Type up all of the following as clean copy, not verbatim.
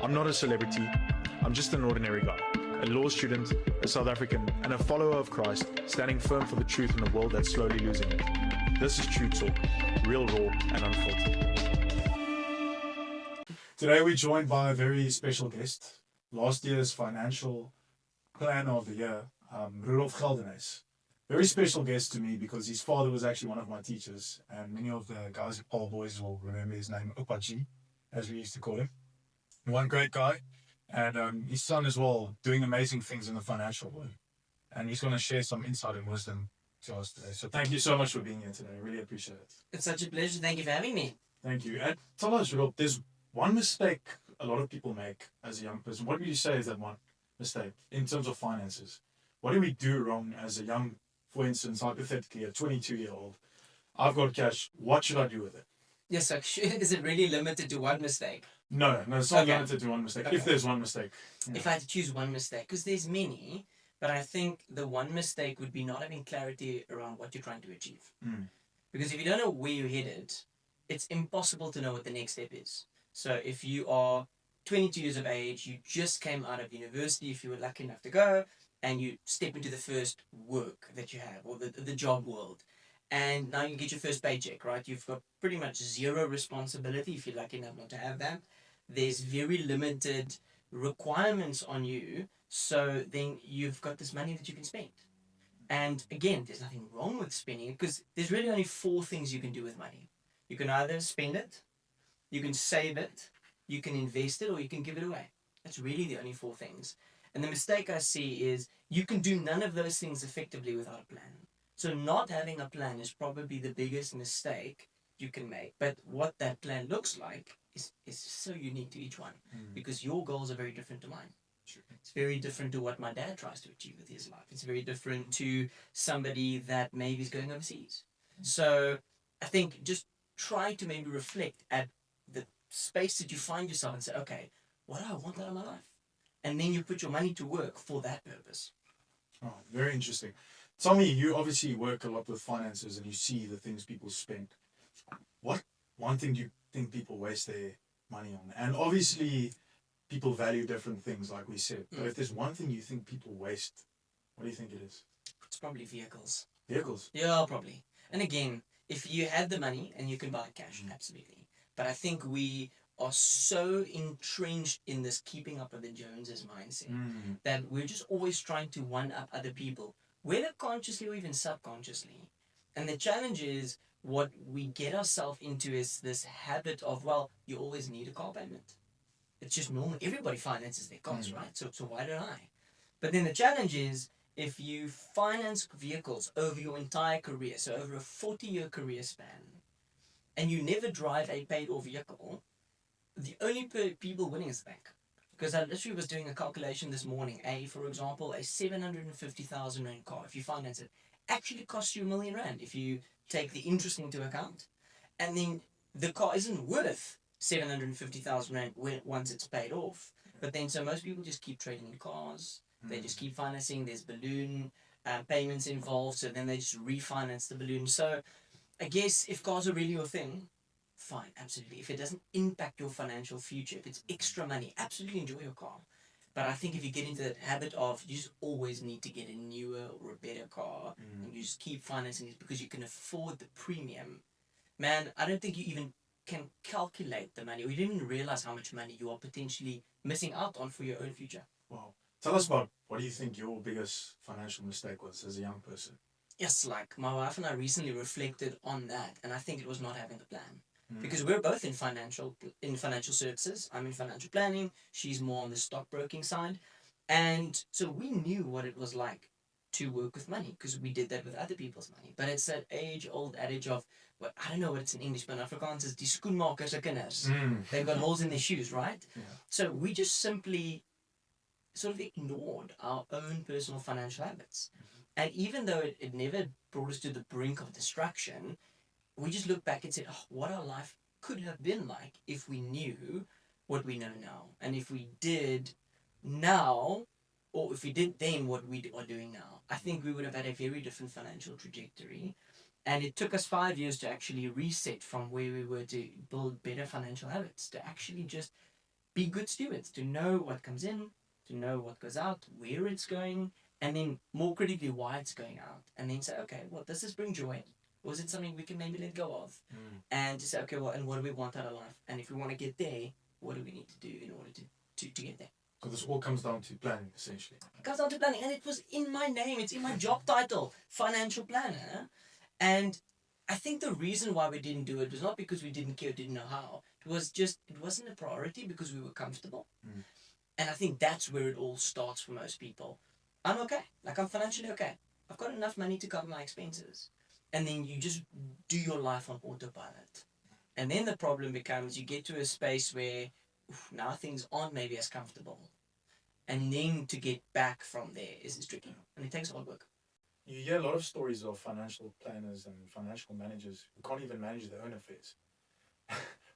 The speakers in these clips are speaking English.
I'm not a celebrity, I'm just an ordinary guy, a law student, a South African, and a follower of Christ, standing firm for the truth in a world that's slowly losing it. This is True Talk, real, raw, and unfiltered. Today we're joined by a very special guest, last year's financial planner of the year, Rudolph Geldenhuys. Very special guest to me because his father was actually one of my teachers, and many of the guys at Paul Boys will remember his name, Upachi, as we used to call him. One great guy, and his son as well, doing amazing things in the financial world. And he's going to share some insight and wisdom to us today. So thank you so much for being here today. I really appreciate it. It's such a pleasure. Thank you for having me. Thank you. And tell us, Rudolph, there's one mistake a lot of people make as a young person. What would you say is that one mistake in terms of finances? What do we do wrong as a young, for instance, hypothetically, a 22-year-old? I've got cash. What should I do with it? Yes, so is it really limited to one mistake? No, it's not Okay. limited to one mistake. Okay. If there's one mistake. Yeah. If I had to choose one mistake, because there's many, but I think the one mistake would be not having clarity around what you're trying to achieve. Because if you don't know where you're headed, it's impossible to know what the next step is. So if you are 22 years of age, you just came out of university, if you were lucky enough to go, and you step into the first work that you have, or the job world, and now you get your first paycheck, right? You've got pretty much zero responsibility if you're lucky enough not to have that. There's very limited requirements on you, so then you've got this money that you can spend. And again, there's nothing wrong with spending it, because there's really only four things you can do with money. You can either spend it, you can save it, you can invest it, or you can give it away. That's really the only four things. And the mistake I see is you can do none of those things effectively without a plan. So not having a plan is probably the biggest mistake you can make. But what that plan looks like is so unique to each one, because your goals are very different to mine. Sure. It's very different to what my dad tries to achieve with his life. It's very different to somebody that maybe is going overseas. So I think just try to maybe reflect at the space that you find yourself and say, okay, what do I want out of my life? And then you put your money to work for that purpose. Oh, very interesting. Tell me, you obviously work a lot with finances and you see the things people spend. What one thing do you think people waste their money on? And obviously, people value different things, like we said. But if there's one thing you think people waste, what do you think it is? It's probably vehicles. Vehicles. Yeah, probably. And again, if you had the money and you can buy cash, absolutely. But I think we are so entrenched in this keeping up with the Joneses mindset that we're just always trying to one-up other people, whether consciously or even subconsciously. And the challenge is what we get ourselves into is this habit of, well, you always need a car payment. It's just normal. Everybody finances their cars, right? So why don't I? But then the challenge is if you finance vehicles over your entire career, so over a 40-year career span, and you never drive a paid-off vehicle, the only people winning is the bank. Because I literally was doing a calculation this morning. For example, a 750,000 rand car, if you finance it, actually costs you R1 million if you take the interest into account. And then the car isn't worth 750,000 rand once it's paid off. But then, so most people just keep trading in cars. They just keep financing. There's balloon payments involved. So then they just refinance the balloon. So I guess if cars are really your thing, fine, absolutely. If it doesn't impact your financial future, if it's extra money, absolutely enjoy your car. But I think if you get into that habit of you just always need to get a newer or a better car, and you just keep financing it because you can afford the premium, man, I don't think you even can calculate the money, or you don't even realize how much money you are potentially missing out on for your own future. Wow. Tell us about what do you think your biggest financial mistake was as a young person? Yes, like my wife and I recently reflected on that, and I think it was not having a plan. Because we're both in financial services. I'm in financial planning. She's more on the stockbroking side. And so we knew what it was like to work with money because we did that with other people's money. But it's that age-old adage of, well, I don't know what it's in English, but in Afrikaans is die skoenmakers se kinders. They've got holes in their shoes, right? Yeah. So we just simply sort of ignored our own personal financial habits. And even though it never brought us to the brink of destruction, we just look back and said, oh, what our life could have been like if we knew what we know now. And if we did now, or if we did then what we are doing now, I think we would have had a very different financial trajectory. And it took us 5 years to actually reset from where we were to build better financial habits, to actually just be good stewards, to know what comes in, to know what goes out, where it's going, and then more critically, why it's going out. And then say, okay, well, does this bring joy? Or is it something we can maybe let go of? And to say, okay, well, and what do we want out of life? And if we want to get there, what do we need to do in order to get there? So this all comes down to planning, essentially. It comes down to planning, and it was in my name. It's in my job title, financial planner. And I think the reason why we didn't do it was not because we didn't care or didn't know how. It was just, it wasn't a priority because we were comfortable. And I think that's where it all starts for most people. I'm okay. Like, I'm financially okay. I've got enough money to cover my expenses. And then you just do your life on autopilot. And then the problem becomes you get to a space where now things aren't maybe as comfortable. And then to get back from there is tricky. And it takes hard work. You hear a lot of stories of financial planners and financial managers who can't even manage their own affairs.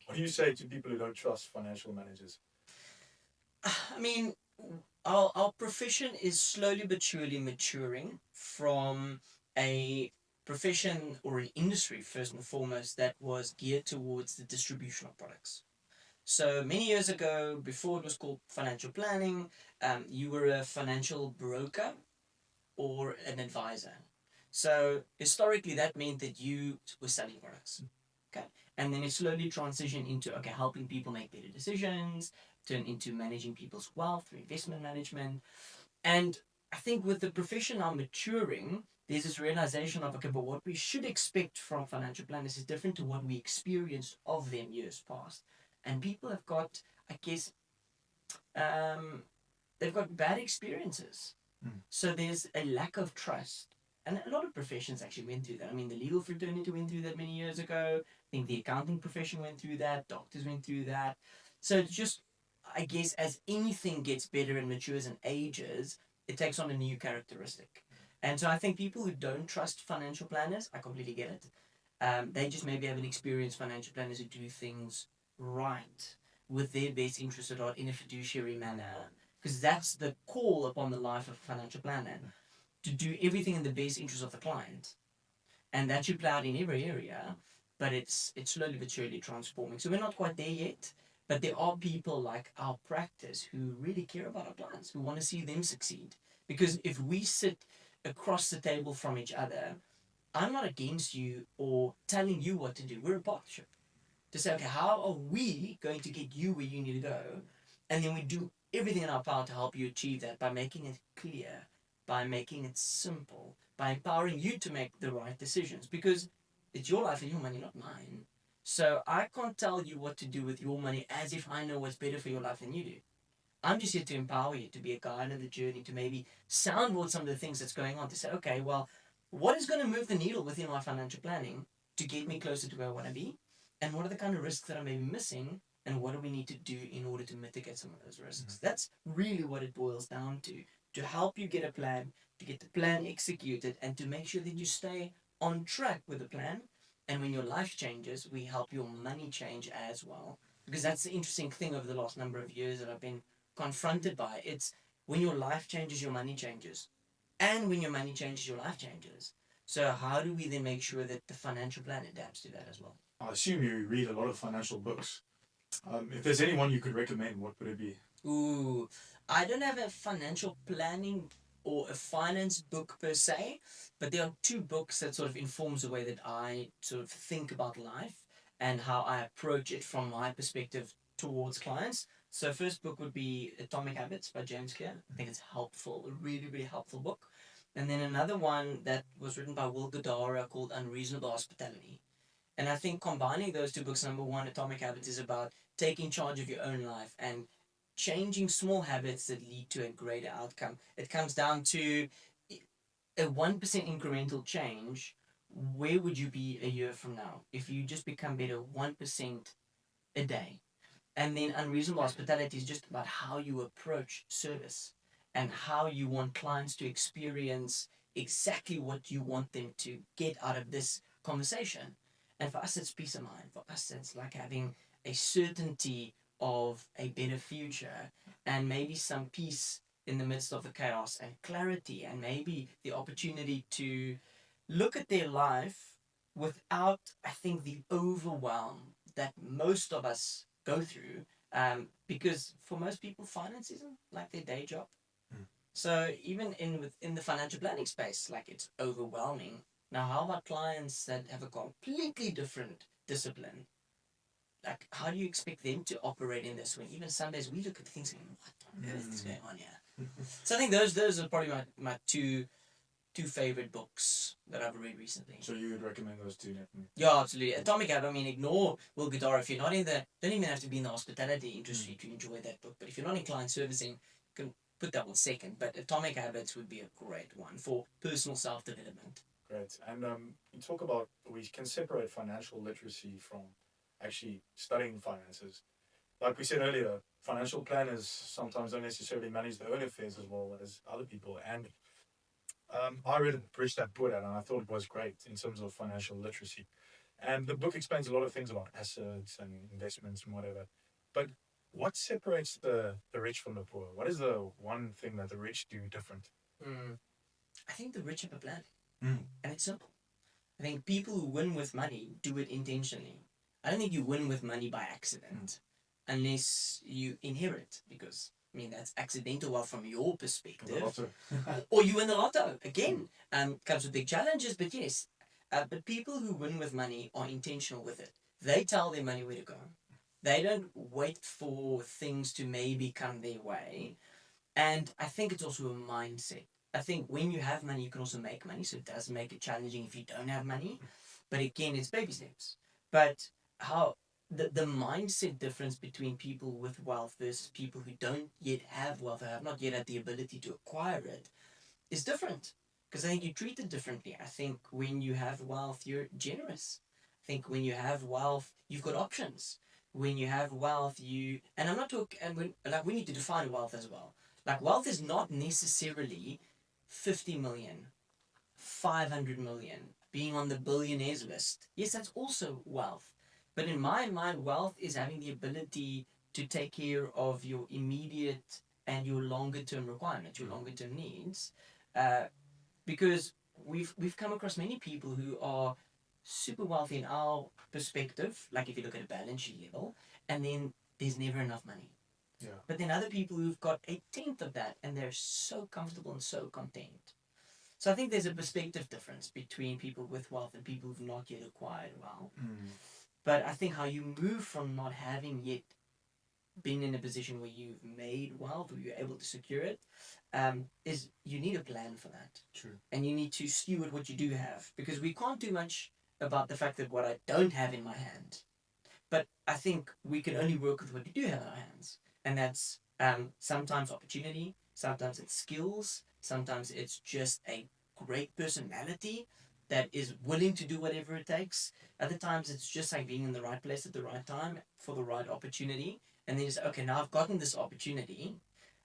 What do you say to people who don't trust financial managers? I mean, our profession is slowly but surely maturing from a profession or an industry, first and foremost, that was geared towards the distribution of products. So many years ago, before it was called financial planning, you were a financial broker or an advisor. So historically, that meant that you were selling products. Okay, and then it slowly transitioned into helping people make better decisions, turn into managing people's wealth through investment management, and I think with the profession now maturing, there's this realization of but what we should expect from financial planners is different to what we experienced of them years past, and people have got, I guess, they've got bad experiences. So there's a lack of trust. And a lot of professions actually went through that. I mean, the legal fraternity went through that many years ago. I think the accounting profession went through that. Doctors went through that. So it's just, I guess, as anything gets better and matures and ages, it takes on a new characteristic. And so I think people who don't trust financial planners, I completely get it. They just maybe haven't experienced financial planners who do things right with their best interests at heart in a fiduciary manner. Because that's the call upon the life of a financial planner, to do everything in the best interest of the client. And that should play out in every area, but it's slowly but surely transforming. So we're not quite there yet, but there are people like our practice who really care about our clients, who want to see them succeed. Because if we sit across the table from each other, I'm not against you or telling you what to do. We're a partnership. To say, how are we going to get you where you need to go? And then we do everything in our power to help you achieve that by making it clear, by making it simple, by empowering you to make the right decisions, because it's your life and your money, not mine. So I can't tell you what to do with your money as if I know what's better for your life than you do. I'm just here to empower you, to be a guide on the journey, to maybe soundboard some of the things that's going on, to say, what is going to move the needle within my financial planning to get me closer to where I want to be? And what are the kind of risks that I may be missing? And what do we need to do in order to mitigate some of those risks? That's really what it boils down to help you get a plan, to get the plan executed, and to make sure that you stay on track with the plan. And when your life changes, we help your money change as well. Because that's the interesting thing over the last number of years that I've been confronted by. It's when your life changes, your money changes. And when your money changes, your life changes. So how do we then make sure that the financial plan adapts to that as well? I assume you read a lot of financial books. If there's anyone you could recommend, what would it be? Ooh, I don't have a financial planning or a finance book per se, but there are two books that sort of informs the way that I sort of think about life and how I approach it from my perspective towards clients. So first book would be Atomic Habits by James Clear. I think it's helpful, a really, really helpful book. And then another one that was written by Will Godara called Unreasonable Hospitality. And I think combining those two books, number one, Atomic Habits, is about taking charge of your own life and changing small habits that lead to a greater outcome. It comes down to a 1% incremental change. Where would you be a year from now if you just become better 1% a day? And then Unreasonable Hospitality is just about how you approach service and how you want clients to experience exactly what you want them to get out of this conversation. And for us, it's peace of mind. For us, it's like having a certainty of a better future and maybe some peace in the midst of the chaos, and clarity, and maybe the opportunity to look at their life without, I think, the overwhelm that most of us go through Because for most people, finance isn't like their day job. Mm. So even within the financial planning space, like it's overwhelming. Now, how about clients that have a completely different discipline? Like, how do you expect them to operate in this when even some days we look at things and what on earth is going on here? So I think those are probably my two favorite books that I've read recently. So you would recommend those two, definitely? Yeah, absolutely. Atomic Habit, I mean, ignore Will Guidara. If you're not in don't even have to be in the hospitality industry to enjoy that book. But if you're not in client servicing, you can put that one second. But Atomic Habits would be a great one for personal self-development. Great. And you talk about we can separate financial literacy from actually studying finances. Like we said earlier, financial planners sometimes don't necessarily manage their own affairs as well as other people. And I read Rich Dad Poor Dad, and I thought it was great in terms of financial literacy. And the book explains a lot of things about assets and investments and whatever. But what separates the rich from the poor? What is the one thing that the rich do different? I think the rich have a plan. Mm. And it's simple. I think people who win with money do it intentionally. I don't think you win with money by accident unless you inherit, because I mean that's accidental well from your perspective. Or you win the lotto. Again, comes with big challenges, but yes. But people who win with money are intentional with it. They tell their money where to go. They don't wait for things to maybe come their way. And I think it's also a mindset. I think when you have money, you can also make money. So it does make it challenging if you don't have money. But again, it's baby steps. But how the mindset difference between people with wealth versus people who don't yet have wealth or have not yet had the ability to acquire it is different. Because I think you treat it differently. I think when you have wealth, you're generous. I think when you have wealth, you've got options. When you have wealth, and I'm not talking, and we need to define wealth as well. Like wealth is not necessarily 50 million, 500 million, being on the billionaires list. Yes, that's also wealth. But in my mind, wealth is having the ability to take care of your immediate and your longer term requirements, your longer term needs. Because we've come across many people who are super wealthy in our perspective, like if you look at a balance sheet level, and then there's never enough money. Yeah. But then other people who've got 1/10 of that and they're so comfortable and so content. So I think there's a perspective difference between people with wealth and people who've not yet acquired wealth. But I think how you move from not having yet been in a position where you've made wealth or you're able to secure it, is you need a plan for that. True. And you need to steward what you do have. Because we can't do much about the fact that what I don't have in my hand. But I think we can only work with what we do have in our hands. And that's sometimes opportunity, sometimes it's skills, sometimes it's just a great personality that is willing to do whatever it takes. Other times it's just like being in the right place at the right time for the right opportunity. And then you say, okay, now I've gotten this opportunity.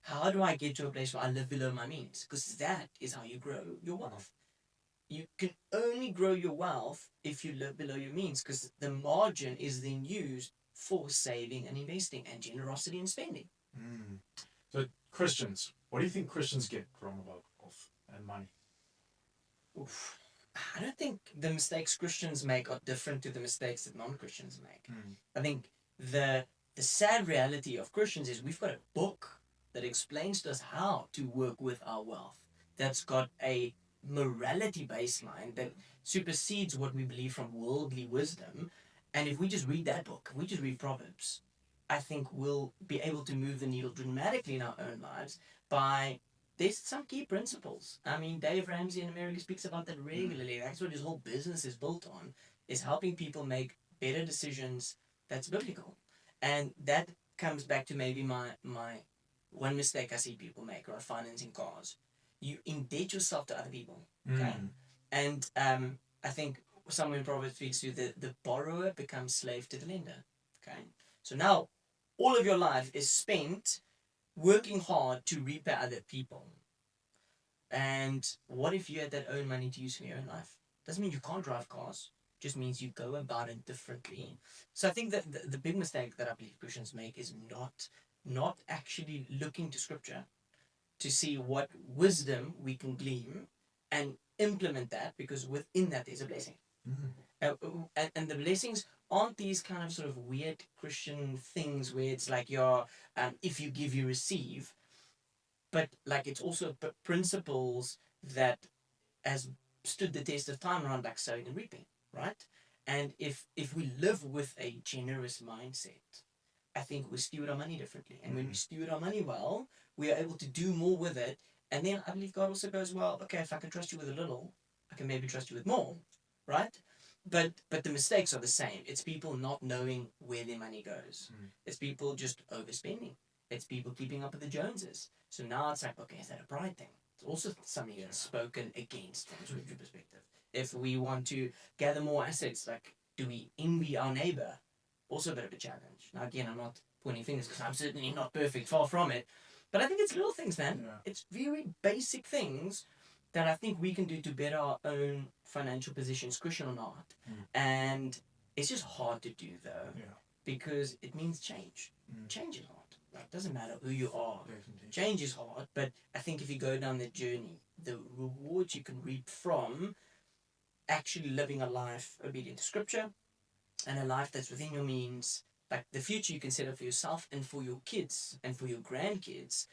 How do I get to a place where I live below my means? Because that is how you grow your wealth. You can only grow your wealth if you live below your means, because the margin is then used for saving and investing and generosity and spending. So Christians, what do you think Christians get wrong about wealth and money? Oof. I don't think the mistakes Christians make are different to the mistakes that non-Christians make. I think the sad reality of Christians is we've got a book that explains to us how to work with our wealth. That's got a morality baseline that supersedes what we believe from worldly wisdom. And if we just read that book, if we just read Proverbs, I think we'll be able to move the needle dramatically in our own lives by there's some key principles. I mean, Dave Ramsey in America speaks about that regularly. That's what his whole business is built on, is helping people make better decisions that's biblical. And that comes back to maybe my one mistake I see people make around financing cars. You indebt yourself to other people. Okay? And I think somewhere in Proverbs speaks to the borrower becomes slave to the lender. Okay? So now all of your life is spent working hard to repay other people. And what if you had that own money to use in your own life? Doesn't mean you can't drive cars. Just means you go about it differently. So I think that the big mistake that I believe Christians make is not actually looking to scripture to see what wisdom we can glean and implement that, because within that there's a blessing. And the blessings aren't these kind of sort of weird Christian things where it's like you're if you give, you receive, but like it's also principles that has stood the test of time around like sowing and reaping, right? And if we live with a generous mindset, I think we steward our money differently. And when we steward our money well, we are able to do more with it. And then I believe God also goes, well, okay, if I can trust you with a little, I can maybe trust you with more, right? But the mistakes are the same. It's people not knowing where their money goes. It's people just overspending. It's people keeping up with the Joneses. So now it's like, okay, is that a pride thing? It's also something that's spoken against from a scripture perspective. If we want to gather more assets, like, do we envy our neighbor? Also a bit of a challenge. Now, again, I'm not pointing fingers because I'm certainly not perfect, far from it. But I think it's little things, man. Yeah. It's very basic things that I think we can do to better our own financial positions, Christian or not. And it's just hard to do, though, because it means change. Change is hard. Like, it doesn't matter who you are. Definitely. Change is hard, but I think if you go down that journey, the rewards you can reap from actually living a life obedient to Scripture and a life that's within your means, like the future you can set up for yourself and for your kids and for your grandkids,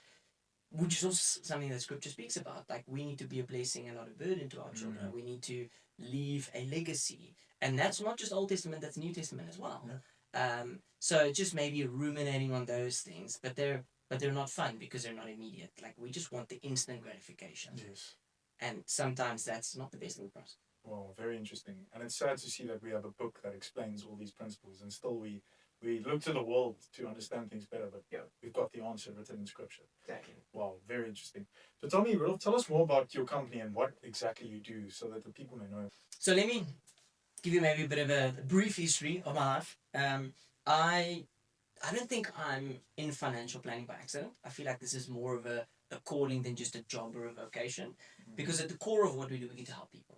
which is also something that Scripture speaks about. Like, we need to be a blessing and not a burden to our children. We need to leave a legacy, and that's not just Old Testament, that's New Testament as well. So just maybe ruminating on those things, but they're not fun because they're not immediate. Like, we just want the instant gratification. Yes. And sometimes that's not the best thing for us. Well, very interesting. And it's sad to see that we have a book that explains all these principles, and still we look to the world to understand things better, but we've got the answer written in Scripture. Exactly. Wow, very interesting. So tell me, Rudolph, tell us more about your company and what exactly you do so that the people may know. So let me give you maybe a bit of a brief history of my life. I don't think I'm in financial planning by accident. I feel like this is more of a calling than just a job or a vocation, because at the core of what we do, we get to help people.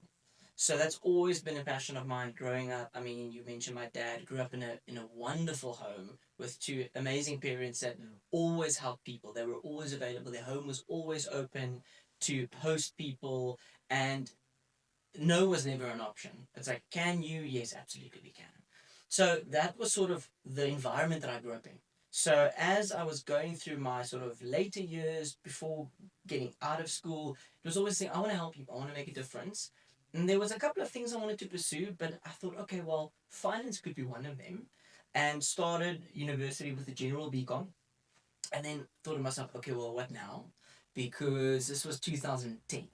So that's always been a passion of mine growing up. I mean, you mentioned my dad grew up in a wonderful home with two amazing parents that always helped people. They were always available. Their home was always open to host people, and no was never an option. It's like, can you? Yes, absolutely we can. So that was sort of the environment that I grew up in. So as I was going through my sort of later years before getting out of school, it was always saying, I want to help people. I want to make a difference. And there was a couple of things I wanted to pursue, but I thought, okay, well, finance could be one of them. And started university with a general BCom. And then thought to myself, okay, well, what now? Because this was 2010.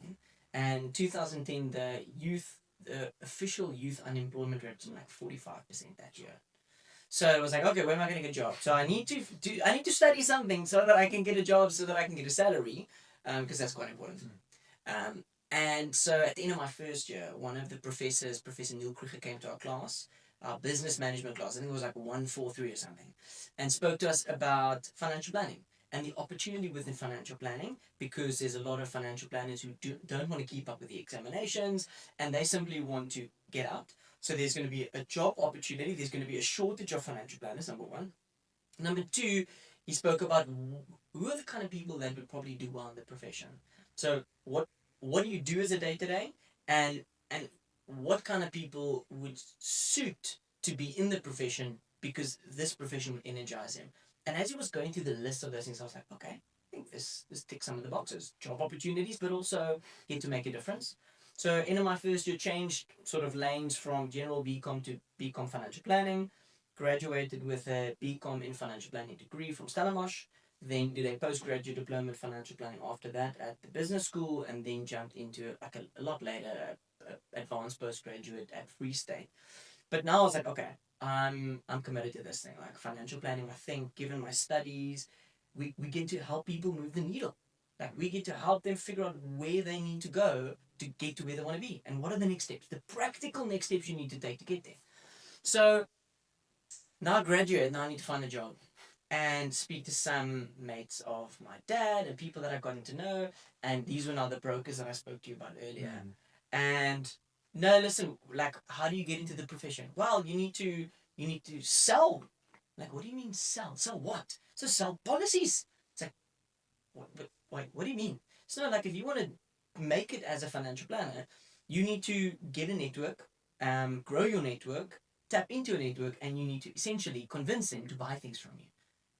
And 2010, the official youth unemployment rate was like 45% that year. So I was like, okay, where am I going to get a job? So I need to study something so that I can get a job, so that I can get a salary, because that's quite important. And so at the end of my first year, one of the professors, Professor Neil Kruger, came to our class, our business management class. I think it was like 143 or something, and spoke to us about financial planning and the opportunity within financial planning, because there's a lot of financial planners who don't want to keep up with the examinations, and they simply want to get out. So there's going to be a job opportunity. There's going to be a shortage of financial planners, number one. Number two, he spoke about who are the kind of people that would probably do well in the profession. So what do you do as a day-to-day, and what kind of people would suit to be in the profession, because this profession would energize him. And as he was going through the list of those things, I was like, okay, I think this ticks some of the boxes. Job opportunities, but also get to make a difference. So in my first year, changed sort of lanes from general BCom to BCom financial planning, graduated with a BCom in financial planning degree from Stellenbosch, then did a postgraduate diploma in financial planning after that at the business school, and then jumped into like a lot later, advanced postgraduate at Free State. But now I was like, okay, I'm committed to this thing, like financial planning. I think given my studies, we get to help people move the needle. Like, we get to help them figure out where they need to go to get to where they want to be, and what are the next steps, the practical next steps you need to take to get there. So now I graduate, now I need to find a job and speak to some mates of my dad and people that I've gotten to know, and these were now the brokers that I spoke to you about earlier. And no, listen, like, how do you get into the profession? Well, you need to sell. Like, what do you mean sell? Sell what? So sell policies. It's like, what do you mean? So like, if you want to make it as a financial planner, you need to get a network, grow your network, tap into a network and you need to essentially convince them to buy things from you.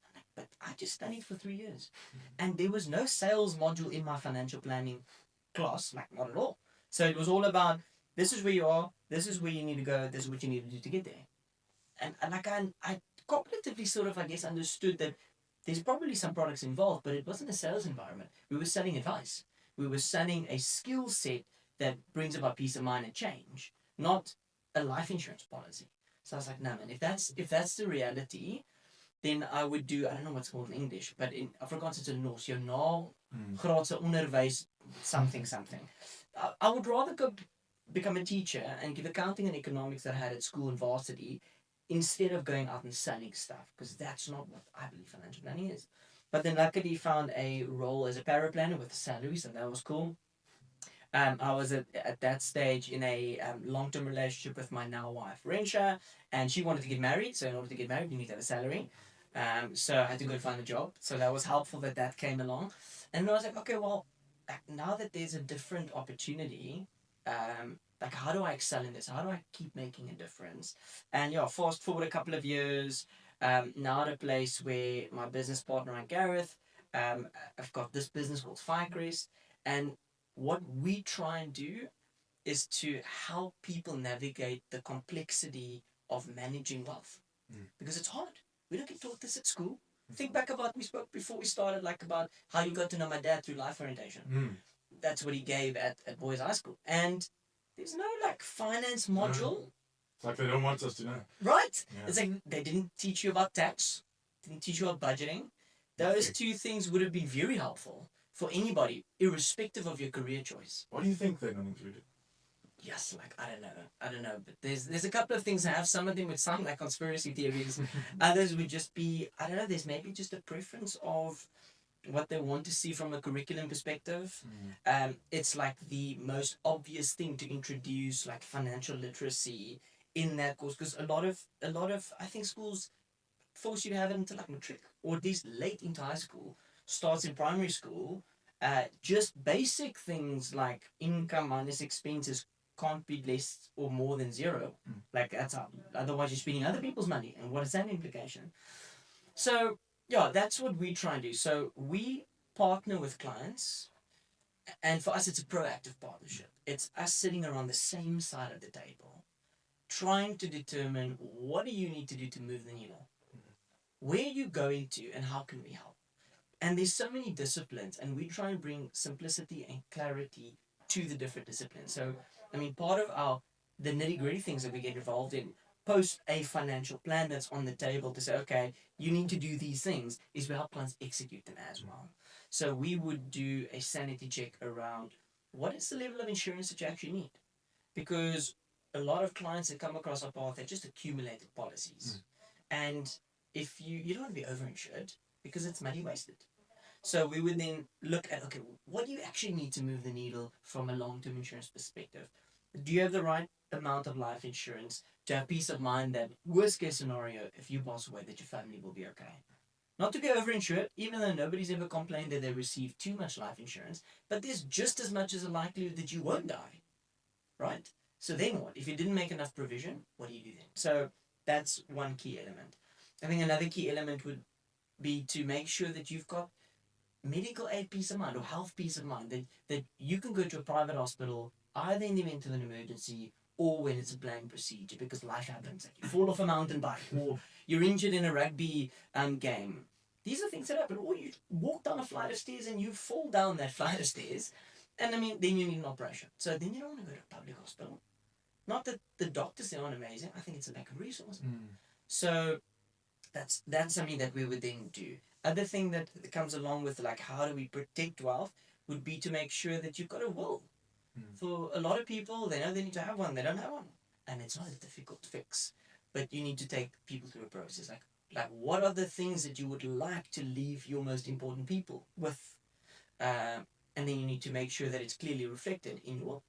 I'm like, but I just studied for 3 years. And there was no sales module in my financial planning class, like not at all. So it was all about, this is where you are, this is where you need to go, this is what you need to do to get there. And like I cognitively sort of, I guess, understood that there's probably some products involved, but it wasn't a sales environment. We were selling advice. We were selling a skill set that brings about peace of mind and change, not a life insurance policy. So I was like, no man, if that's the reality, then I would do, I don't know what's called in English, but in Afrikaans it's a Norse, jou graadse onderwys something. I would rather go become a teacher and give accounting and economics that I had at school and varsity instead of going out and selling stuff, because that's not what I believe financial planning is. But then luckily found a role as a paraplanner with a salary, so that was cool. I was at that stage in a long-term relationship with my now wife, Rensha, and she wanted to get married. So in order to get married, you need to have a salary. So I had to go find a job. So that was helpful that came along. And I was like, okay, well, now that there's a different opportunity, like how do I excel in this? How do I keep making a difference? And yeah, fast forward a couple of years, now at a place where my business partner and Gareth, I've got this business called Firecrest, and what we try and do is to help people navigate the complexity of managing wealth, because it's hard. We don't get taught this at school. Think back about, we spoke before we started, like about how you got to know my dad through life orientation. That's what he gave at boys high school, and there's no like finance module. It's like they don't want us to know. Right? Yeah. It's like they didn't teach you about tax, didn't teach you about budgeting. Those two things would have been very helpful for anybody, irrespective of your career choice. What do you think they're not included? Yes, like I don't know, but there's a couple of things I have. Some of them would sound like conspiracy theories. Others would just be, I don't know, there's maybe just a preference of what they want to see from a curriculum perspective. It's like the most obvious thing to introduce like financial literacy in that course, because a lot of I think schools force you to have it until like matric, or at least late into high school, starts in primary school. Just basic things like income minus expenses can't be less or more than zero. Like that's how, otherwise you're spending other people's money, and what is that implication? So yeah, that's what we try and do. So we partner with clients, and for us it's a proactive partnership. It's us sitting around the same side of the table, trying to determine what do you need to do to move the needle, where are you going to, and how can we help. And there's so many disciplines, and we try and bring simplicity and clarity to the different disciplines. So I mean, part of the nitty-gritty things that we get involved in post a financial plan that's on the table to say, okay, you need to do these things, is we help clients execute them as well. So we would do a sanity check around what is the level of insurance that you actually need, because a lot of clients that come across our path, they're just accumulated policies, and if you don't want to be overinsured because it's money wasted. So we would then look at, okay, what do you actually need to move the needle from a long-term insurance perspective? Do you have the right amount of life insurance to have peace of mind that worst case scenario, if you pass away, that your family will be okay? Not to be overinsured, even though nobody's ever complained that they receive too much life insurance, but there's just as much as a likelihood that you won't die, right? So then what? If you didn't make enough provision, what do you do then? So that's one key element. I think another key element would be to make sure that you've got medical aid peace of mind, or health peace of mind, that you can go to a private hospital either in the event of an emergency or when it's a planned procedure, because life happens. Like you fall off a mountain bike, or you're injured in a rugby game. These are things that happen. Or you walk down a flight of stairs and you fall down that flight of stairs, and I mean, then you need an operation. So then you don't want to go to a public hospital. Not that the doctors there aren't amazing. I think it's a lack of resources. So that's something that we would then do. Other thing that comes along with like how do we protect wealth would be to make sure that you've got a will. For a lot of people, they know they need to have one, they don't have one, and it's not difficult to fix. But you need to take people through a process. Like what are the things that you would like to leave your most important people with, and then you need to make sure that it's clearly reflected in your will.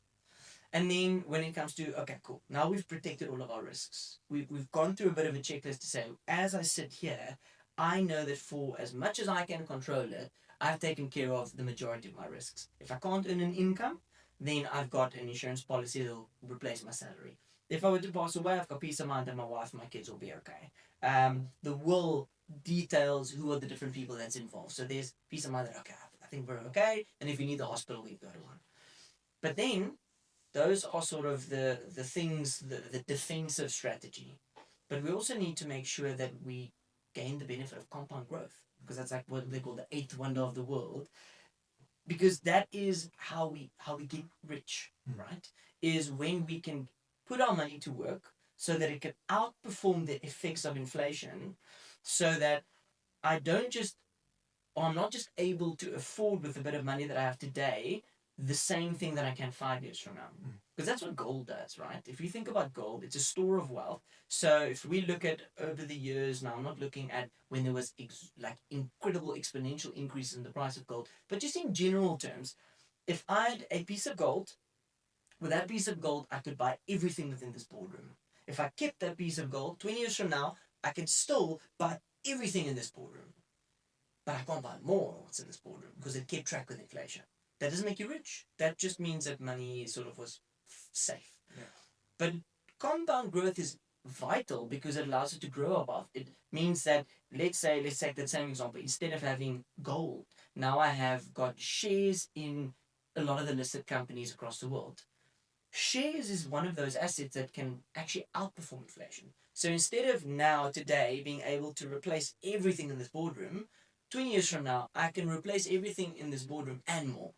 And then when it comes to, okay, cool, now we've protected all of our risks. We've gone through a bit of a checklist to say, as I sit here, I know that for as much as I can control it, I've taken care of the majority of my risks. If I can't earn an income, then I've got an insurance policy that will replace my salary. If I were to pass away, I've got peace of mind that my wife and my kids will be okay. The will details who are the different people that's involved. So there's peace of mind that, okay, I think we're okay. And if we need the hospital, we go to one. But then those are sort of the things, the defensive strategy. But we also need to make sure that we gain the benefit of compound growth, because that's like what they call the eighth wonder of the world. Because that is how we get rich, right? Is when we can put our money to work so that it can outperform the effects of inflation, so that I don't just or I'm not just able to afford with the bit of money that I have today the same thing that I can 5 years from now. Because that's what gold does, right? If you think about gold, it's a store of wealth. So if we look at over the years, now I'm not looking at when there was like incredible exponential increase in the price of gold, but just in general terms, if I had a piece of gold, with that piece of gold, I could buy everything within this boardroom. If I kept that piece of gold, 20 years from now, I could still buy everything in this boardroom. But I can't buy more of what's in this boardroom because it kept track with inflation. That doesn't make you rich. That just means that money sort of was safe. Yeah. But compound growth is vital because it allows it to grow above. It means that, let's take that same example. Instead of having gold, now I have got shares in a lot of the listed companies across the world. Shares is one of those assets that can actually outperform inflation. So instead of now, today, being able to replace everything in this boardroom, 20 years from now, I can replace everything in this boardroom and more.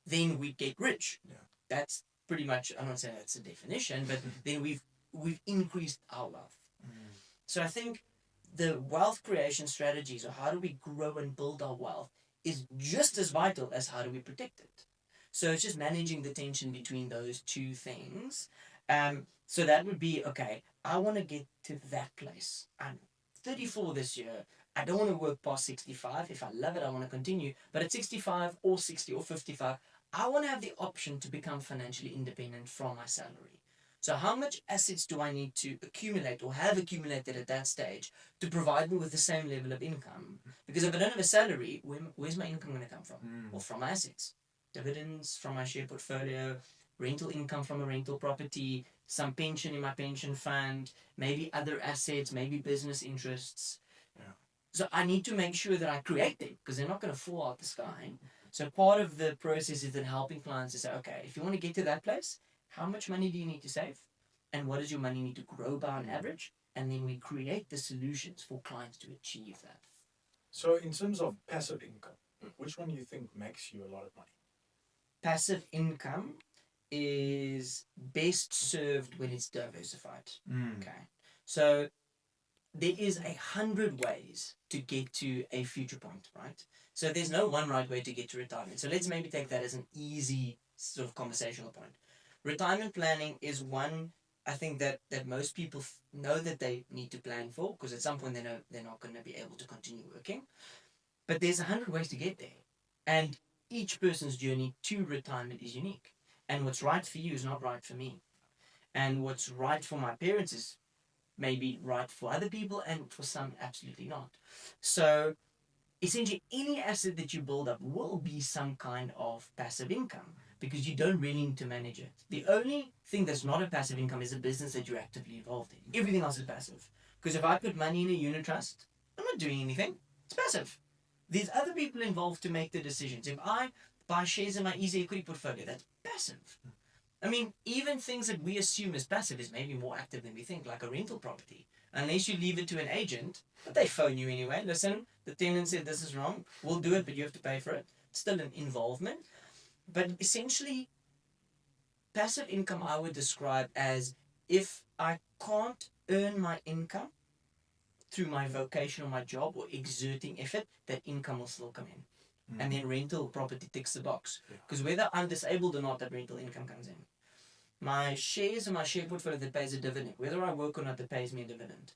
Then we get rich. Yeah. That's pretty much, I'm not saying that's a definition, but then we've increased our wealth. So I think the wealth creation strategies, or how do we grow and build our wealth, is just as vital as how do we protect it. So it's just managing the tension between those two things. So that would be, okay, I want to get to that place. I'm 34 this year. I don't want to work past 65. If I love it, I want to continue. But at 65 or 60 or 55, I want to have the option to become financially independent from my salary. So how much assets do I need to accumulate or have accumulated at that stage to provide me with the same level of income? Because if I don't have a salary, where's my income going to come from? Well, from my assets. Dividends from my share portfolio, rental income from a rental property, some pension in my pension fund, maybe other assets, maybe business interests. Yeah. So I need to make sure that I create them because they're not going to fall out the sky. So part of the process is then helping clients to say, okay, if you want to get to that place, how much money do you need to save? And what does your money need to grow by on average? And then we create the solutions for clients to achieve that. So in terms of passive income, which one do you think makes you a lot of money? Passive income is best served when it's diversified. Okay. So there is 100 ways to get to a future point, right? So there's no one right way to get to retirement. So let's maybe take that as an easy sort of conversational point. Retirement planning is one, I think, that most people know that they need to plan for, because at some point they know they're not going to be able to continue working. But there's 100 ways to get there. And each person's journey to retirement is unique. And what's right for you is not right for me. And what's right for my parents is maybe right for other people, and for some, absolutely not. So essentially, any asset that you build up will be some kind of passive income because you don't really need to manage it. The only thing that's not a passive income is a business that you're actively involved in. Everything else is passive. Because if I put money in a unit trust, I'm not doing anything. It's passive. There's other people involved to make the decisions. If I buy shares in my easy equity portfolio, that's passive. I mean, even things that we assume as passive is maybe more active than we think, like a rental property. Unless you leave it to an agent, but they phone you anyway. Listen, the tenant said this is wrong. We'll do it, but you have to pay for it. It's still an involvement. But essentially, passive income I would describe as if I can't earn my income through my vocation or my job or exerting effort, that income will still come in. And then rental property ticks the box. Because whether I'm disabled or not, that rental income comes in. My shares and my share portfolio that pays a dividend, whether I work or not, that pays me a dividend.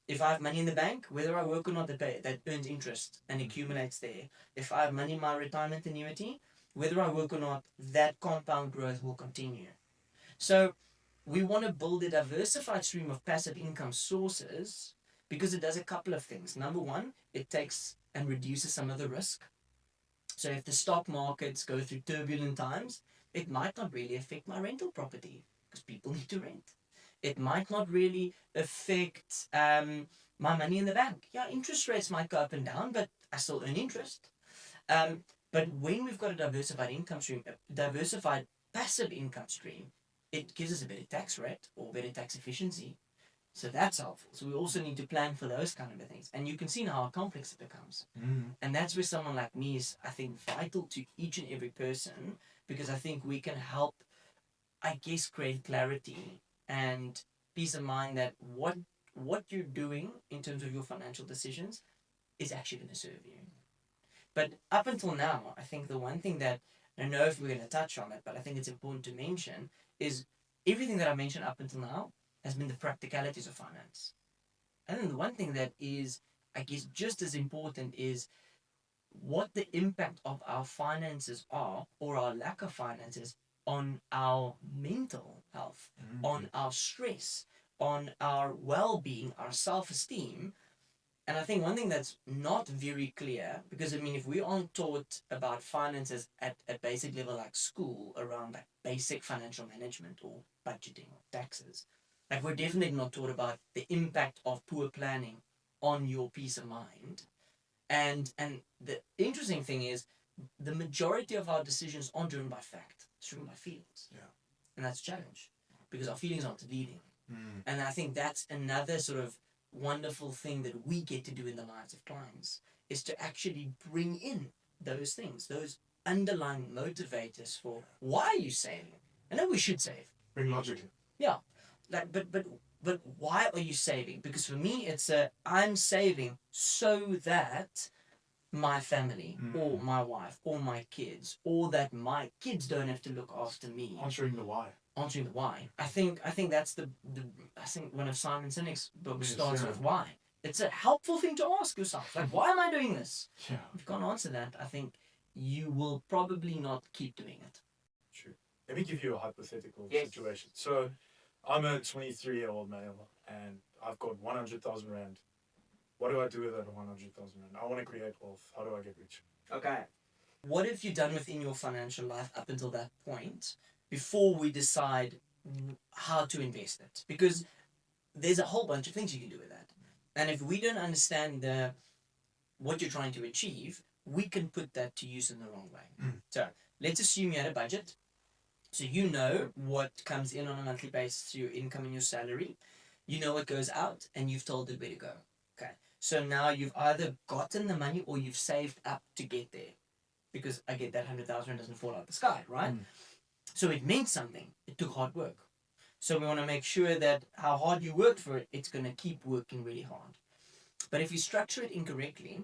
If I have money in the bank, whether I work or not, that earns interest and accumulates there. If I have money in my retirement annuity, whether I work or not, that compound growth will continue. So we want to build a diversified stream of passive income sources because it does a couple of things. Number one, it takes and reduces some of the risk. So if the stock markets go through turbulent times, it might not really affect my rental property because people need to rent. It might not really affect my money in the bank. Yeah, interest rates might go up and down, but I still earn interest. But when we've got a diversified income stream, a diversified passive income stream, it gives us a better tax rate or better tax efficiency. So that's helpful. So we also need to plan for those kind of things. And you can see now how complex it becomes. And that's where someone like me is, I think, vital to each and every person, because I think we can help, I guess, create clarity and peace of mind that what you're doing in terms of your financial decisions is actually going to serve you. But up until now, I think the one thing that, I don't know if we're going to touch on it, but I think it's important to mention, is everything that I mentioned up until now has been the practicalities of finance. And then the one thing that is, I guess, just as important is what the impact of our finances are, or our lack of finances, on our mental health, on our stress, on our well-being, our self-esteem. And I think one thing that's not very clear, because I mean, if we aren't taught about finances at a basic level like school, around like basic financial management or budgeting or taxes, like we're definitely not taught about the impact of poor planning on your peace of mind. And the interesting thing is, the majority of our decisions aren't driven by fact, it's driven by feelings. Yeah. And that's a challenge, because our feelings aren't leading. And I think that's another sort of wonderful thing that we get to do in the lives of clients, is to actually bring in those things, those underlying motivators for why are you saving. I know we should save. Bring logic in. Yeah, like but why are you saving? Because for me, it's I'm saving so that my family or my wife or my kids, or that my kids don't have to look after me. Answering the why. Answering the why. I think that's the I think one of Simon Sinek's books starts with why. It's a helpful thing to ask yourself. Like, why am I doing this? Yeah. If you can't answer that, I think you will probably not keep doing it. True. Let me give you a hypothetical Yes. situation. So, I'm a 23-year-old male and I've got 100,000 Rand. What do I do with that 100,000 Rand? I want to create wealth. How do I get rich? Okay. What have you done within your financial life up until that point, before we decide how to invest it? Because there's a whole bunch of things you can do with that. And if we don't understand what you're trying to achieve, we can put that to use in the wrong way. So let's assume you had a budget. So you know what comes in on a monthly basis through your income and your salary. You know what goes out, and you've told it where to go. Okay. So now you've either gotten the money or you've saved up to get there. Because I get that 100,000 doesn't fall out the sky, right? So it meant something. It took hard work. So we want to make sure that how hard you worked for it, it's going to keep working really hard. But if you structure it incorrectly,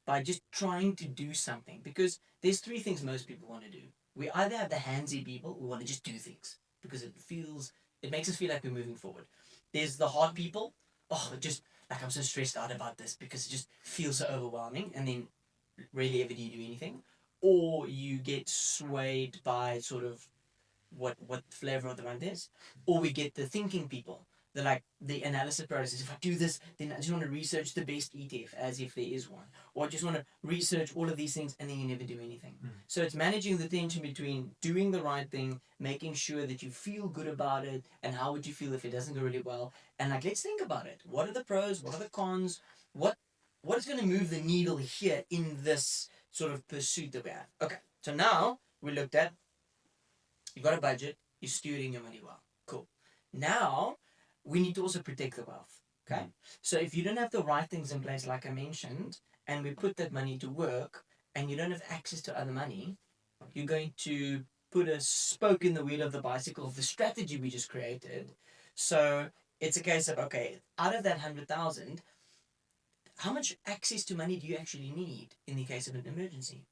by just trying to do something, because there's three things most people want to do. We either have the handsy people who want to just do things because it makes us feel like we're moving forward. There's the hard people. Oh, just like, I'm so stressed out about this because it just feels so overwhelming, and then rarely ever do you do anything. Or you get swayed by sort of what flavor of the month is. Or we get the thinking people. They're like, the analysis process. If I do this, then I just want to research the best ETF as if there is one. Or I just want to research all of these things, and then you never do anything. So it's managing the tension between doing the right thing, making sure that you feel good about it, and how would you feel if it doesn't go really well. And like, let's think about it. What are the pros? What are the cons? What is going to move the needle here in this sort of pursuit that we have? Okay, so now we looked at, you've got a budget, you're stewarding your money well. Cool. Now, we need to also protect the wealth. Okay? So if you don't have the right things in place, like I mentioned, and we put that money to work, and you don't have access to other money, you're going to put a spoke in the wheel of the bicycle of the strategy we just created. So it's a case of, okay, out of that 100,000, how much access to money do you actually need in the case of an emergency?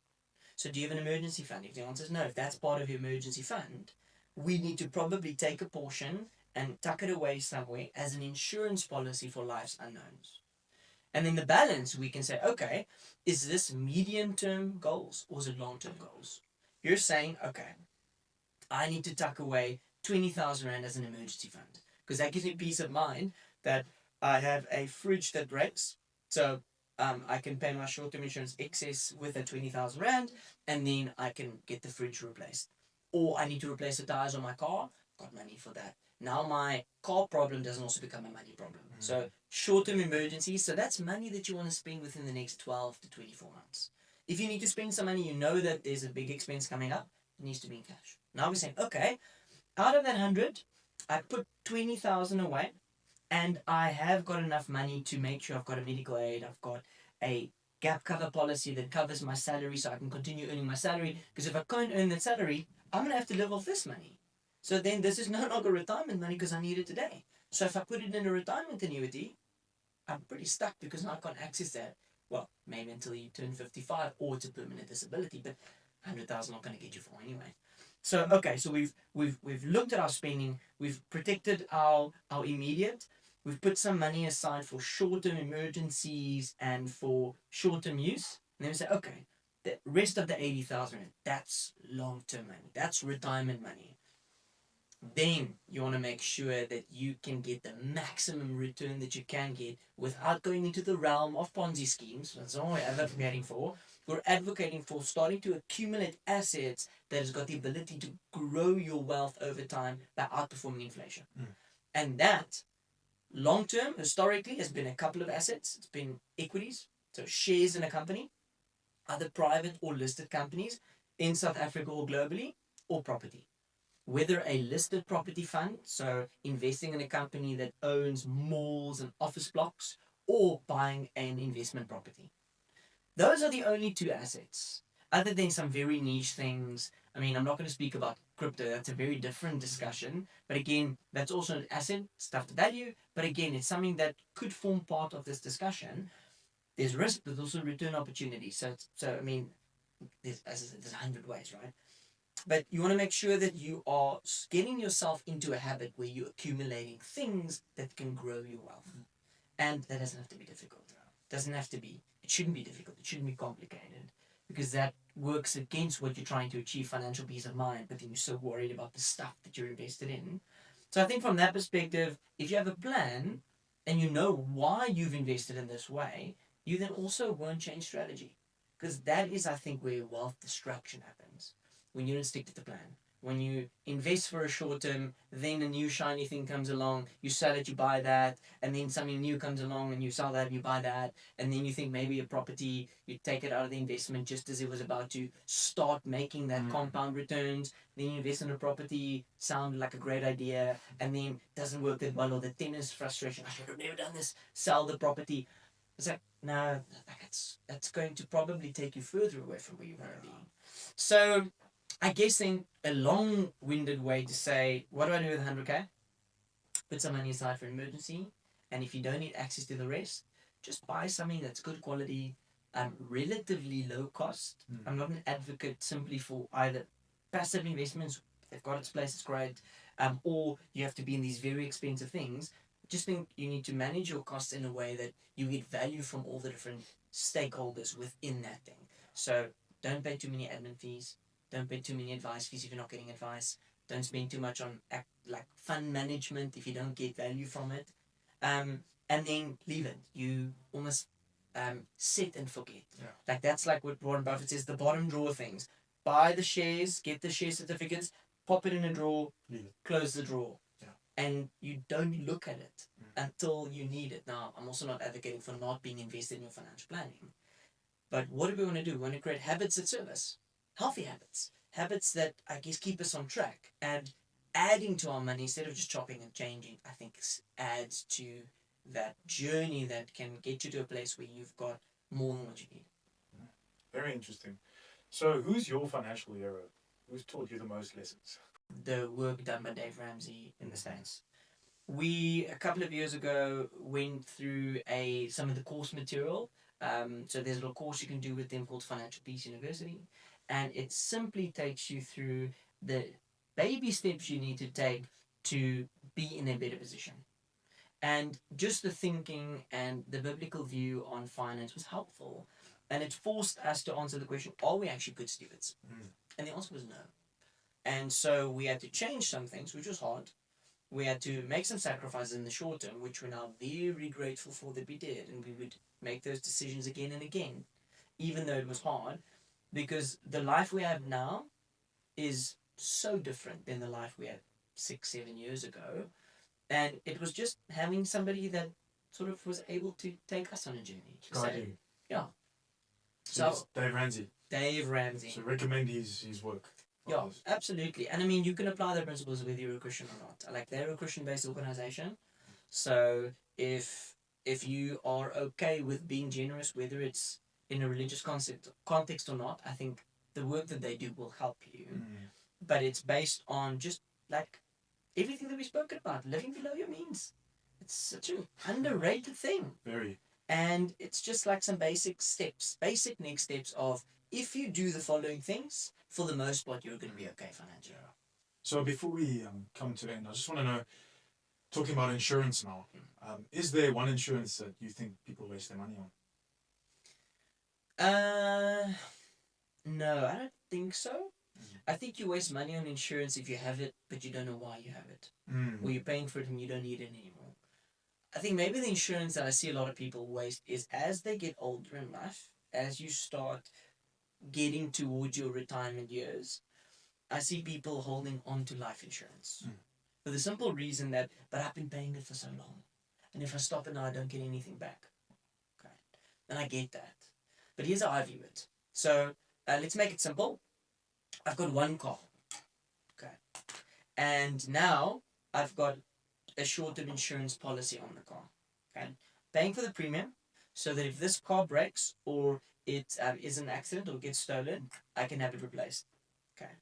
So do you have an emergency fund? If the answer is no, if that's part of your emergency fund, we need to probably take a portion and tuck it away somewhere as an insurance policy for life's unknowns. And then the balance, we can say, okay, is this medium-term goals or is it long-term goals? You're saying, okay, I need to tuck away 20,000 Rand as an emergency fund, because that gives me peace of mind that I have a fridge that breaks. So I can pay my short-term insurance excess with a 20,000 Rand, and then I can get the fridge replaced. Or I need to replace the tires on my car, got money for that. Now my car problem doesn't also become a money problem. So short-term emergencies, so that's money that you want to spend within the next 12 to 24 months. If you need to spend some money, you know that there's a big expense coming up, it needs to be in cash. Now we're saying, okay, out of that 100, I put 20,000 away, and I have got enough money to make sure I've got a medical aid, I've got a gap cover policy that covers my salary so I can continue earning my salary. Because if I can't earn that salary, I'm going to have to live off this money. So then this is no longer retirement money because I need it today. So if I put it in a retirement annuity, I'm pretty stuck because now I can't access that. Well, maybe until you turn 55 or it's a permanent disability, but 100,000 not going to get you far anyway. So okay, so we've looked at our spending, we've protected our immediate, we've put some money aside for short-term emergencies and for short-term use, and then we say, okay, the rest of the 80,000, that's long-term money, that's retirement money. Then you want to make sure that you can get the maximum return that you can get without going into the realm of Ponzi schemes. That's not what we're advocating for. We're advocating for starting to accumulate assets that has got the ability to grow your wealth over time by outperforming inflation. And that, long term, historically, has been a couple of assets. It's been equities, so shares in a company, other private or listed companies in South Africa or globally, or property. Whether a listed property fund, so investing in a company that owns malls and office blocks, or buying an investment property. Those are the only two assets. Other than some very niche things, I mean, I'm not going to speak about crypto, that's a very different discussion. But again, that's also an asset, stuff to value. But again, it's something that could form part of this discussion. There's risk, but also return opportunity. So I mean, there's 100 ways, right? But you want to make sure that you are getting yourself into a habit where you're accumulating things that can grow your wealth. And that doesn't have to be difficult. It shouldn't be difficult. It shouldn't be complicated. Because that works against what you're trying to achieve, financial peace of mind, but then you're so worried about the stuff that you're invested in. So I think from that perspective, if you have a plan and you know why you've invested in this way, you then also won't change strategy. Because that is, I think, where wealth destruction happens. When you don't stick to the plan. When you invest for a short term, then a new shiny thing comes along, you sell it, you buy that, and then something new comes along and you sell that, you buy that, and then you think maybe a property, you take it out of the investment just as it was about to start making that compound returns, then you invest in a property, sound like a great idea, and then doesn't work that well, or the tennis frustration, I should have never done this, sell the property. It's like, no, that's going to probably take you further away from where you want to be. So I guess then a long-winded way to say, what do I do with 100K? Put some money aside for emergency, and if you don't need access to the rest, just buy something that's good quality, relatively low cost. I'm not an advocate simply for either passive investments, they've got its place, it's great, or you have to be in these very expensive things. Just think you need to manage your costs in a way that you get value from all the different stakeholders within that thing. So don't pay too many admin fees. Don't pay too many advice fees if you're not getting advice. Don't spend too much on fund management if you don't get value from it. And then leave it. You almost sit and forget. Like that's like what Warren Buffett says, the bottom drawer things. Buy the shares, get the share certificates, pop it in a drawer, close the drawer. And you don't look at it until you need it. Now, I'm also not advocating for not being invested in your financial planning. But what do we want to do? We want to create habits that serve us. Healthy habits. Habits that, I guess, keep us on track. And adding to our money instead of just chopping and changing, I think adds to that journey that can get you to a place where you've got more than what you need. Very interesting. So who's your financial hero? Who's taught you the most lessons? The work done by Dave Ramsey in the States. We, a couple of years ago, went through some of the course material. So there's a little course you can do with them called Financial Peace University. And it simply takes you through the baby steps you need to take to be in a better position. And just the thinking and the biblical view on finance was helpful. And it forced us to answer the question, are we actually good stewards? And the answer was no. And so we had to change some things, which was hard. We had to make some sacrifices in the short term, which we're now very grateful for that we did. And we would make those decisions again and again, even though it was hard, because the life we have now is so different than the life we had 6-7 years ago, and it was just having somebody that sort of was able to take us on a journey. To Guide say, you. yeah. So So Dave Ramsey. Dave Ramsey. So recommend his work. Yeah, absolutely. And I mean, you can apply the principles whether you're a Christian or not. Like, they're a Christian-based organization. So if you are okay with being generous, whether it's in a religious context or not, I think the work that they do will help you. But it's based on just like everything that we spoke about, living below your means. It's such an underrated thing. Very. And it's just like some basic next steps of, if you do the following things, for the most part, you're going to be okay financially. Yeah. So before we come to the end, I just want to know, talking about insurance now, is there one insurance that you think people waste their money on? No, I don't think so. I think you waste money on insurance if you have it, but you don't know why you have it. Or you're paying for it and you don't need it anymore. I think maybe the insurance that I see a lot of people waste is as they get older in life, as you start getting towards your retirement years, I see people holding on to life insurance. For the simple reason that, but I've been paying it for so long. And if I stop it now, I don't get anything back. Okay. And I get that. But here's how I view it. So let's make it simple. I've got one car. Okay. And now I've got a short-term insurance policy on the car. Okay. Paying for the premium so that if this car breaks or it is an accident or gets stolen, I can have it replaced. Okay.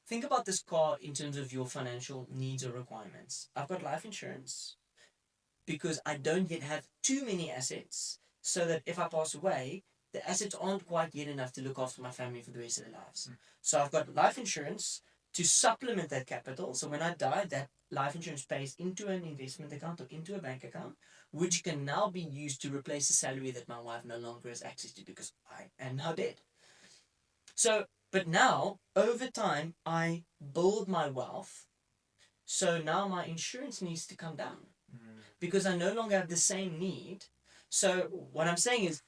Think about this car in terms of your financial needs or requirements. I've got life insurance because I don't yet have too many assets, so that if I pass away, the assets aren't quite yet enough to look after my family for the rest of their lives. So I've got life insurance to supplement that capital. So when I die, that life insurance pays into an investment account or into a bank account, which can now be used to replace the salary that my wife no longer has access to because I am now dead. So, but now, over time, I build my wealth. So now my insurance needs to come down because I no longer have the same need. So what I'm saying is,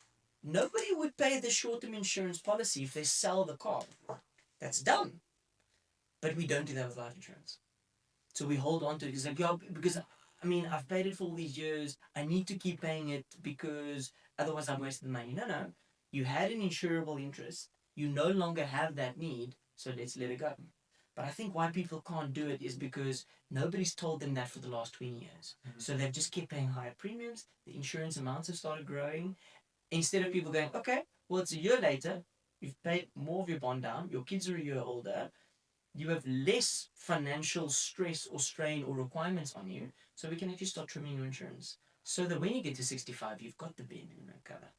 nobody would pay the short-term insurance policy if they sell the car. That's done. But we don't do that with life insurance. So we hold on to it. It's like, yeah, because, I mean, I've paid it for all these years. I need to keep paying it because otherwise I'm wasting money. No. You had an insurable interest. You no longer have that need, so let's let it go. But I think why people can't do it is because nobody's told them that for the last 20 years. So they've just kept paying higher premiums. The insurance amounts have started growing. Instead of people going, okay, well, it's a year later. You've paid more of your bond down. Your kids are a year older. You have less financial stress or strain or requirements on you. So we can actually start trimming your insurance. So that when you get to 65, you've got the bare minimum cover.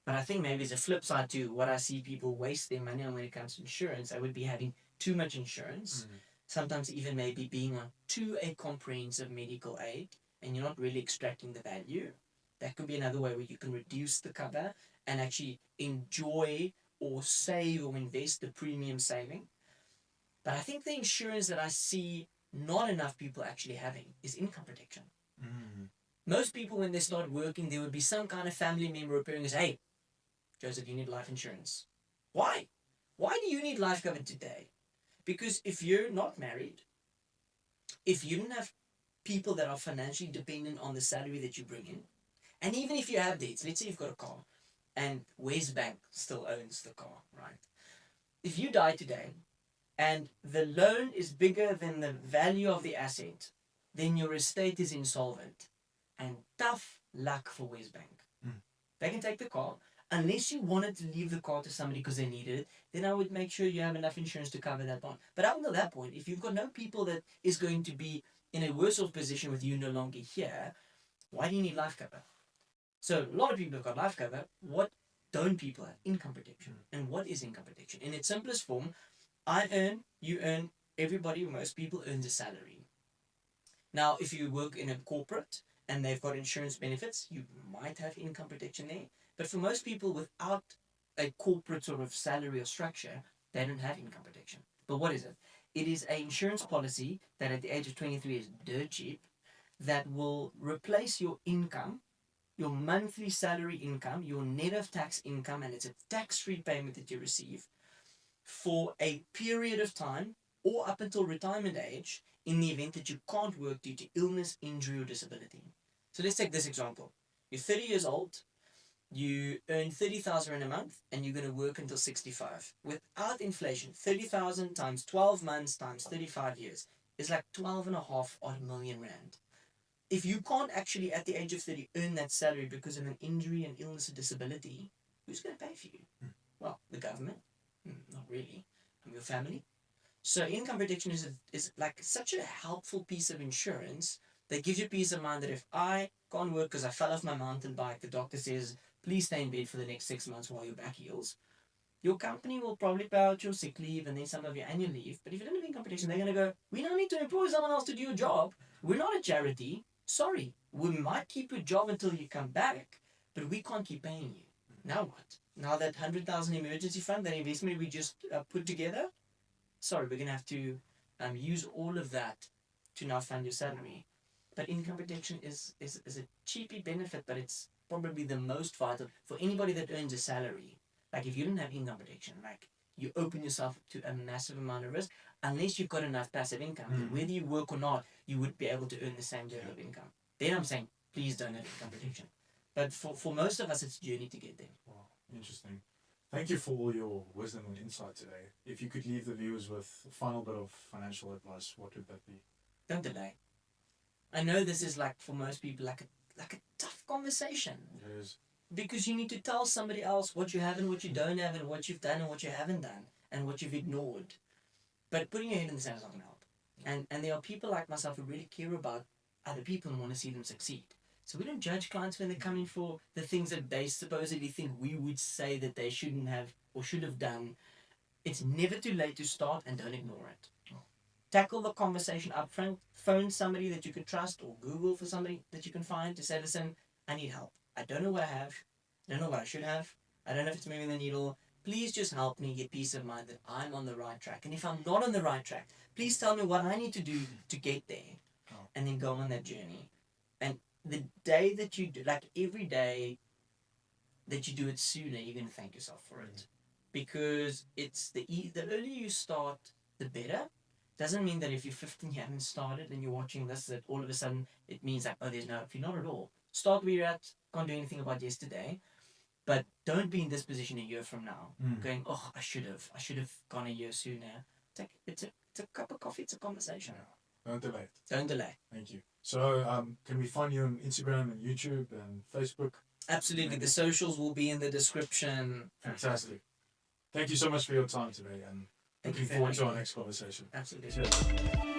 But I think maybe it's a flip side to what I see people waste their money on when it comes to insurance. I would be having too much insurance, sometimes even maybe being on to a comprehensive medical aid, and you're not really extracting the value. That could be another way where you can reduce the cover and actually enjoy or save or invest the premium saving. But I think the insurance that I see not enough people actually having is income protection. Most people, when they start working, there would be some kind of family member appearing and say, hey, Joseph, you need life insurance. Why? Why do you need life cover today? Because if you're not married, if you don't have people that are financially dependent on the salary that you bring in, and even if you have debts, let's say you've got a car, and Westbank still owns the car, right? If you die today, and the loan is bigger than the value of the asset, then your estate is insolvent. And tough luck for Westbank. They can take the car. Unless you wanted to leave the car to somebody because they needed it, then I would make sure you have enough insurance to cover that bond. But up until that point, if you've got no people that is going to be in a worse off position with you no longer here, why do you need life cover? So a lot of people have got life cover. What don't people have? Income protection. And what is income protection? In its simplest form, I earn, you earn, everybody, most people earns a salary. Now, if you work in a corporate and they've got insurance benefits, you might have income protection there. But for most people without a corporate sort of salary or structure, they don't have income protection. But what is it? It is an insurance policy that at the age of 23 is dirt cheap, that will replace your income, your monthly salary income, your net of tax income, and it's a tax-free payment that you receive for a period of time or up until retirement age in the event that you can't work due to illness, injury, or disability. So let's take this example. You're 30 years old, you earn 30,000 Rand a month, and you're going to work until 65. Without inflation, 30,000 times 12 months times 35 years is like 12.5 odd million Rand. If you can't actually at the age of 30 earn that salary because of an injury, an illness, or disability, who's going to pay for you? Well, the government. Not really. Your family. So income protection is like such a helpful piece of insurance that gives you peace of mind that if I can't work because I fell off my mountain bike, the doctor says, please stay in bed for the next 6 months while your back heals. Your company will probably pay out your sick leave and then some of your annual leave. But if you don't have income protection, they're going to go, we don't need to employ someone else to do your job. We're not a charity. Sorry. We might keep your job until you come back, but we can't keep paying you. Now what? Now that 100,000 emergency fund, that investment we just put together, sorry, we're going to have to use all of that to now fund your salary. But income protection is a cheapy benefit, but it's probably the most vital for anybody that earns a salary. Like if you don't have income protection, like you open yourself to a massive amount of risk unless you've got enough passive income. Whether you work or not, you would be able to earn the same level of income. Then I'm saying, please don't have income protection. But for most of us, it's a journey to get there. Wow, interesting. Thank you for all your wisdom and insight today. If you could leave the viewers with a final bit of financial advice, what would that be? Don't delay. I know this is like for most people like a tough conversation. It is. Because you need to tell somebody else what you have and what you don't have and what you've done and what you haven't done and what you've ignored. But putting your head in the sand is not going to help. And there are people like myself who really care about other people and want to see them succeed. So we don't judge clients when they come in for the things that they supposedly think we would say that they shouldn't have or should have done. It's never too late to start, and don't ignore it. Tackle the conversation up front. Phone somebody that you can trust or Google for somebody that you can find to say, listen, I need help. I don't know what I have. I don't know what I should have. I don't know if it's moving the needle. Please just help me get peace of mind that I'm on the right track. And if I'm not on the right track, please tell me what I need to do to get there. And then go on that journey. And the day that you do, like every day that you do it sooner, you're going to thank yourself for it. Because it's the earlier you start, the better. Doesn't mean that if you're 15 you haven't started and you're watching this, that all of a sudden it means like, oh, there's no hope. You're not at all. Start where you're at. Can't do anything about yesterday. But don't be in this position a year from now. Going, oh, I should have gone a year sooner. It's a cup of coffee. It's a conversation. Yeah. Don't delay it. Don't delay. Thank you. So can we find you on Instagram and YouTube and Facebook? Absolutely. The socials will be in the description. Fantastic. Thank you so much for your time today, and looking forward to our next conversation. Absolutely. Cheers.